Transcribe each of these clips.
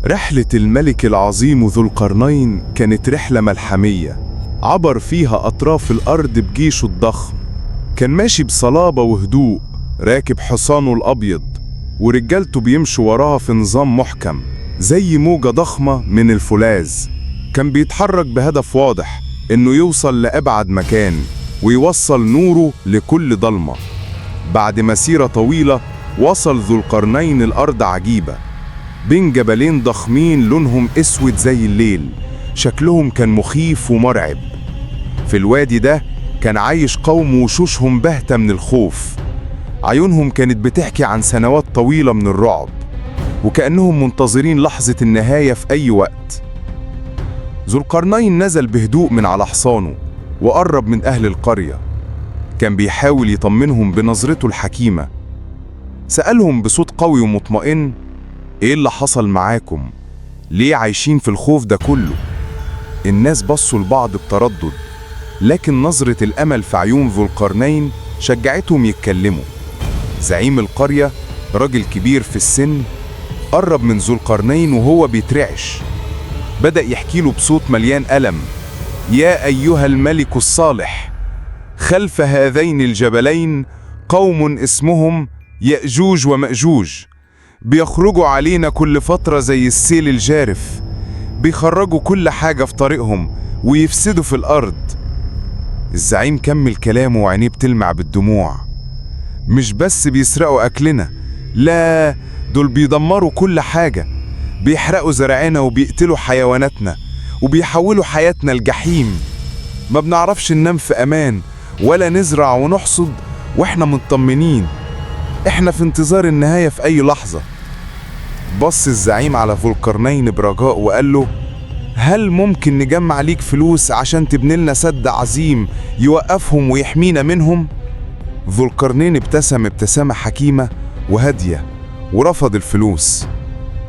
رحلة الملك العظيم ذو القرنين كانت رحلة ملحمية عبر فيها أطراف الأرض بجيشه الضخم. كان ماشي بصلابة وهدوء، راكب حصانه الأبيض ورجالته بيمشوا وراه في نظام محكم زي موجة ضخمة من الفولاذ. كان بيتحرك بهدف واضح، إنه يوصل لأبعد مكان ويوصل نوره لكل ضلمة. بعد مسيرة طويلة وصل ذو القرنين الأرض عجيبة بين جبلين ضخمين لونهم اسود زي الليل، شكلهم كان مخيف ومرعب. في الوادي ده كان عايش قوم وشوشهم باهتة من الخوف، عيونهم كانت بتحكي عن سنوات طويلة من الرعب، وكأنهم منتظرين لحظة النهاية في أي وقت. ذو القرنين نزل بهدوء من على حصانه وقرب من أهل القرية. كان بيحاول يطمنهم بنظرته الحكيمة. سألهم بصوت قوي ومطمئن: إيه اللي حصل معاكم؟ ليه عايشين في الخوف ده كله؟ الناس بصوا لبعض بتردد، لكن نظرة الأمل في عيون ذو القرنين شجعتهم يتكلموا. زعيم القرية، راجل كبير في السن، قرب من ذو القرنين وهو بيترعش. بدأ يحكي له بصوت مليان ألم: يا أيها الملك الصالح، خلف هذين الجبلين قوم اسمهم يأجوج ومأجوج، بيخرجوا علينا كل فترة زي السيل الجارف، بيخرجوا كل حاجة في طريقهم ويفسدوا في الأرض. الزعيم كمل كلامه وعينيه بتلمع بالدموع: مش بس بيسرقوا أكلنا، لا، دول بيدمروا كل حاجة، بيحرقوا زرعنا وبيقتلوا حيواناتنا وبيحولوا حياتنا الجحيم. ما بنعرفش ننام في أمان ولا نزرع ونحصد وإحنا مطمنين. إحنا في انتظار النهاية في أي لحظة. بص الزعيم على ذو القرنين برجاء وقال له: هل ممكن نجمع ليك فلوس عشان تبني لنا سد عظيم يوقفهم ويحمينا منهم؟ ذو القرنين ابتسم ابتسامة حكيمة وهادية ورفض الفلوس.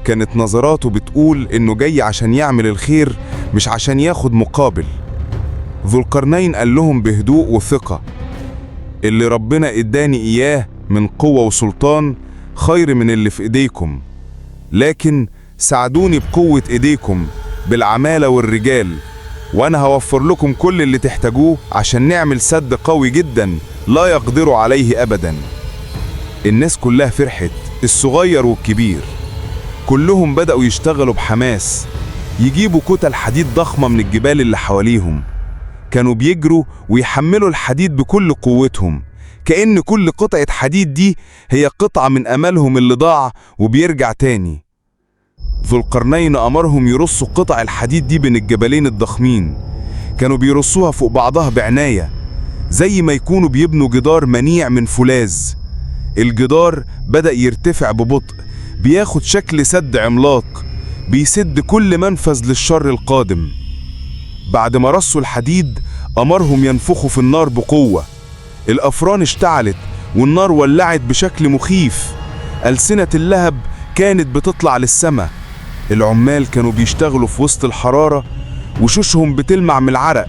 كانت نظراته بتقول إنه جاي عشان يعمل الخير مش عشان ياخد مقابل. ذو القرنين قال لهم بهدوء وثقة: اللي ربنا اداني إياه من قوة وسلطان خير من اللي في إيديكم، لكن ساعدوني بقوة إيديكم بالعمالة والرجال، وأنا هوفر لكم كل اللي تحتاجوه عشان نعمل سد قوي جدا لا يقدروا عليه أبدا. الناس كلها فرحت، الصغير والكبير، كلهم بدأوا يشتغلوا بحماس، يجيبوا كتل حديد ضخمة من الجبال اللي حواليهم. كانوا بيجروا ويحملوا الحديد بكل قوتهم، كأن كل قطعة حديد دي هي قطعة من أملهم اللي ضاع وبيرجع تاني. ذو القرنين أمرهم يرصوا قطع الحديد دي بين الجبلين الضخمين. كانوا بيرصوها فوق بعضها بعناية زي ما يكونوا بيبنوا جدار منيع من فولاذ. الجدار بدأ يرتفع ببطء، بياخد شكل سد عملاق بيسد كل منفذ للشر القادم. بعد ما رصوا الحديد أمرهم ينفخوا في النار بقوة. الأفران اشتعلت والنار ولعت بشكل مخيف، ألسنة اللهب كانت بتطلع للسماء. العمال كانوا بيشتغلوا في وسط الحرارة وشوشهم بتلمع من العرق،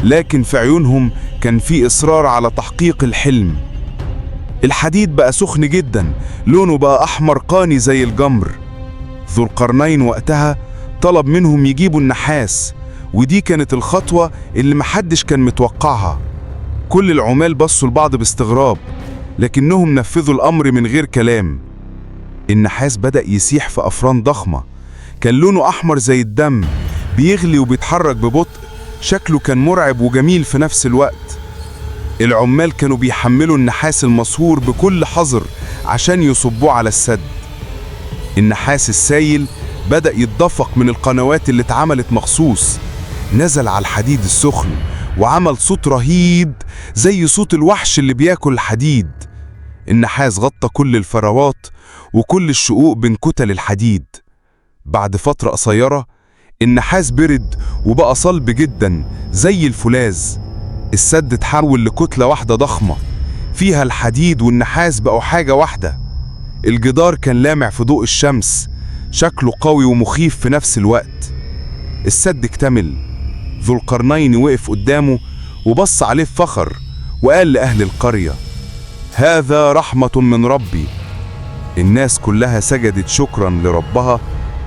لكن في عيونهم كان في إصرار على تحقيق الحلم. الحديد بقى سخن جدا، لونه بقى أحمر قاني زي الجمر. ذو القرنين وقتها طلب منهم يجيبوا النحاس، ودي كانت الخطوة اللي محدش كان متوقعها. كل العمال بصوا لبعض باستغراب، لكنهم نفذوا الأمر من غير كلام. النحاس بدأ يسيح في أفران ضخمة، كان لونه أحمر زي الدم، بيغلي وبيتحرك ببطء، شكله كان مرعب وجميل في نفس الوقت. العمال كانوا بيحملوا النحاس المصهور بكل حذر عشان يصبوه على السد. النحاس السايل بدأ يتدفق من القنوات اللي اتعملت مخصوص، نزل على الحديد السخن وعمل صوت رهيب زي صوت الوحش اللي بياكل الحديد. النحاس غطى كل الفروات وكل الشقوق بين كتل الحديد. بعد فترة قصيرة النحاس برد وبقى صلب جدا زي الفولاذ. السد اتحول لكتلة واحدة ضخمة فيها الحديد والنحاس بقوا حاجة واحدة. الجدار كان لامع في ضوء الشمس، شكله قوي ومخيف في نفس الوقت. السد اكتمل. ذو القرنين وقف قدامه وبص عليه بفخر وقال لأهل القرية: هذا رحمة من ربي. الناس كلها سجدت شكرا لربها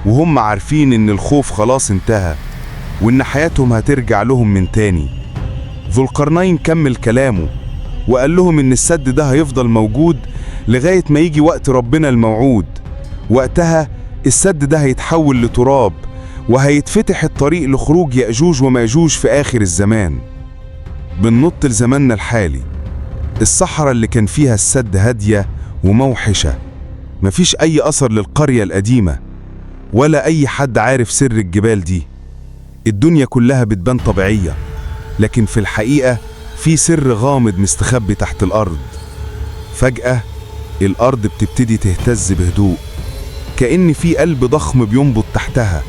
وهم عارفين إن الخوف خلاص انتهى وإن حياتهم هترجع لهم من تاني. ذو القرنين كمل كلامه وقال لهم إن السد ده هيفضل موجود لغاية ما يجي وقت ربنا الموعود. وقتها السد ده هيتحول لتراب وهيتفتح الطريق لخروج يأجوج ومأجوج في آخر الزمان. بننط لزماننا الحالي. الصحراء اللي كان فيها السد هادية وموحشة، مفيش أي أثر للقرية القديمة ولا أي حد عارف سر الجبال دي. الدنيا كلها بتبان طبيعية، لكن في الحقيقة في سر غامض مستخبي تحت الأرض. فجأة الأرض بتبتدي تهتز بهدوء، كأن في قلب ضخم بينبض تحتها.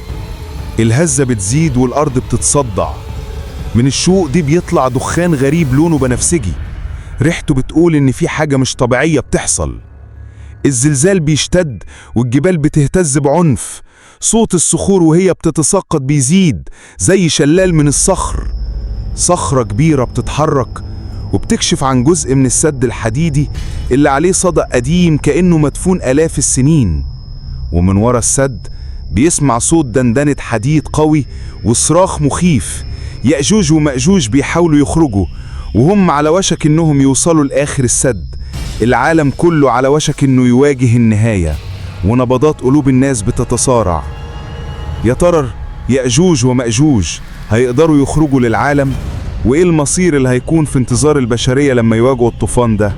الهزة بتزيد والأرض بتتصدع. من الشقوق دي بيطلع دخان غريب لونه بنفسجي، ريحته بتقول إن في حاجة مش طبيعية بتحصل. الزلزال بيشتد والجبال بتهتز بعنف. صوت الصخور وهي بتتساقط بيزيد زي شلال من الصخر. صخرة كبيرة بتتحرك وبتكشف عن جزء من السد الحديدي اللي عليه صدى قديم كأنه مدفون آلاف السنين. ومن ورا السد بيسمع صوت دندنة حديد قوي وصراخ مخيف. يأجوج ومأجوج بيحاولوا يخرجوا وهم على وشك إنهم يوصلوا لآخر السد. العالم كله على وشك إنه يواجه النهاية، ونبضات قلوب الناس بتتصارع. يا ترى يأجوج ومأجوج هيقدروا يخرجوا للعالم؟ وإيه المصير اللي هيكون في انتظار البشرية لما يواجهوا الطوفان ده؟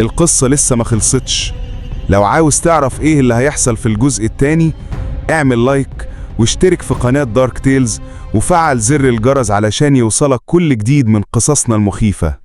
القصة لسه ما خلصتش. لو عاوز تعرف إيه اللي هيحصل في الجزء التاني، اعمل لايك واشترك في قناة دارك تيلز وفعل زر الجرس علشان يوصلك كل جديد من قصصنا المخيفة.